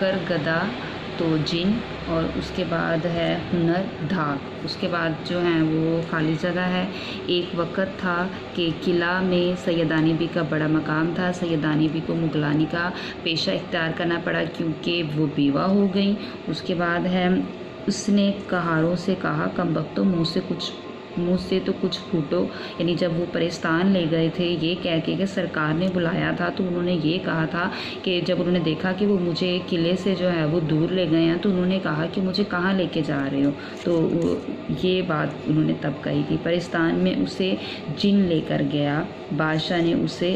کر گدا تو جن، اور اس کے بعد ہے ہنر دھاک۔ اس کے بعد جو ہیں وہ خالی جگہ ہے۔ ایک وقت تھا کہ قلعہ میں سیدانی بی کا بڑا مقام تھا۔ سیدانی بی کو مغلانی کا پیشہ اختیار کرنا پڑا کیونکہ وہ بیوہ ہو گئیں۔ اس کے بعد ہے اس نے کہاروں سے کہا کمبختو منہ سے تو کچھ پھوٹو، یعنی جب وہ پرستان لے گئے تھے یہ کہہ کے کہ سرکار نے بلایا تھا تو انہوں نے یہ کہا تھا کہ جب انہوں نے دیکھا کہ وہ مجھے قلعے سے جو ہے وہ دور لے گئے ہیں تو انہوں نے کہا کہ مجھے کہاں لے کے جا رہے ہو، تو یہ بات انہوں نے تب کہی تھی۔ پرستان میں اسے جن لے کر گیا، بادشاہ نے اسے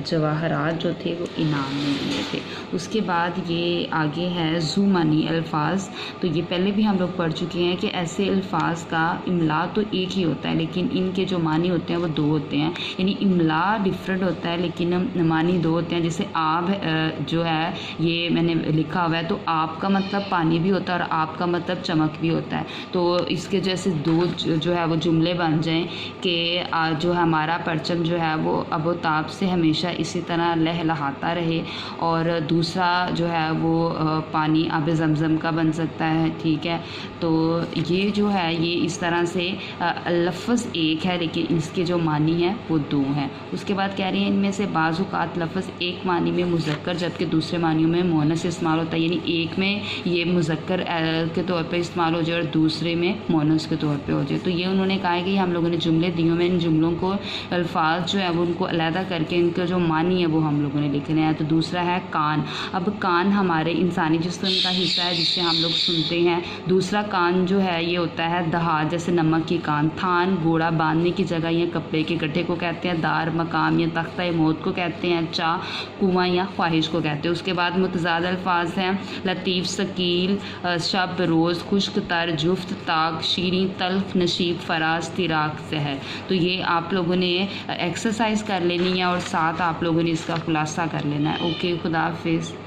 جواہرات جو تھے وہ انعام میں دیے تھے۔ اس کے بعد یہ آگے ہے ذو معنی الفاظ، تو یہ پہلے بھی ہم لوگ پڑھ چکے ہیں کہ ایسے الفاظ کا املا تو ایک ہی ہوتا ہے لیکن ان کے جو معنی ہوتے ہیں وہ دو ہوتے ہیں، یعنی املا ڈفرینٹ ہوتا ہے لیکن معنی دو ہوتے ہیں۔ جیسے آب جو ہے یہ میں نے لکھا ہوا ہے تو آپ کا مطلب پانی بھی ہوتا ہے اور آپ کا مطلب چمک بھی ہوتا ہے، تو اس کے جیسے دو جو ہے وہ جملے بن جائیں کہ جو ہمارا پرچم جو ہے وہ اب و تاب سے ہمیشہ اسی طرح لہلہاتا رہے، اور دوسرا جو ہے وہ پانی آب زمزم کا بن سکتا ہے، ٹھیک ہے۔ تو یہ جو ہے یہ اس طرح سے لفظ ایک ہے لیکن اس کے جو معنی ہیں وہ دو ہیں۔ اس کے بعد کہہ رہے ہیں ان میں سے بعض اوقات لفظ ایک معنی میں مذکر جبکہ دوسرے معنیوں میں مؤنث استعمال ہوتا ہے، یعنی ایک میں یہ مذکر کے طور پہ استعمال ہو جائے اور دوسرے میں مؤنث کے طور پہ ہو جائے۔ تو یہ انہوں نے کہا ہے کہ ہم لوگوں نے جملے دیے میں ان جملوں کو الفاظ جو ہے وہ ان کو علیحدہ کر کے ان کا جو معنی ہے وہ ہم لوگوں نے لکھنے ہیں۔ تو دوسرا ہے کان۔ اب کان ہمارے انسانی جسم کا حصہ ہے جس سے ہم لوگ سنتے ہیں۔ دوسرا کان جو ہے یہ ہوتا ہے دہات، جیسے نمک کی کان۔ تھان گھوڑا باندھنے کی جگہ یا کپڑے کے گٹھے کو کہتے ہیں۔ دار مقام یا تختہ موت کو کہتے ہیں۔ چا کنواں یا خواہش کو کہتے ہیں۔ اس کے بعد متضاد الفاظ ہیں لطیف، ثقیل، شب روز، خشک تر، جفت، طاق، شیریں، تلخ، نشیب، فراز، تیراک، زہر۔ تو یہ آپ لوگوں نے ایکسرسائز کر لینی ہے اور ساتھ آپ لوگوں نے اس کا خلاصہ کر لینا ہے۔ اوکے، خدا حافظ۔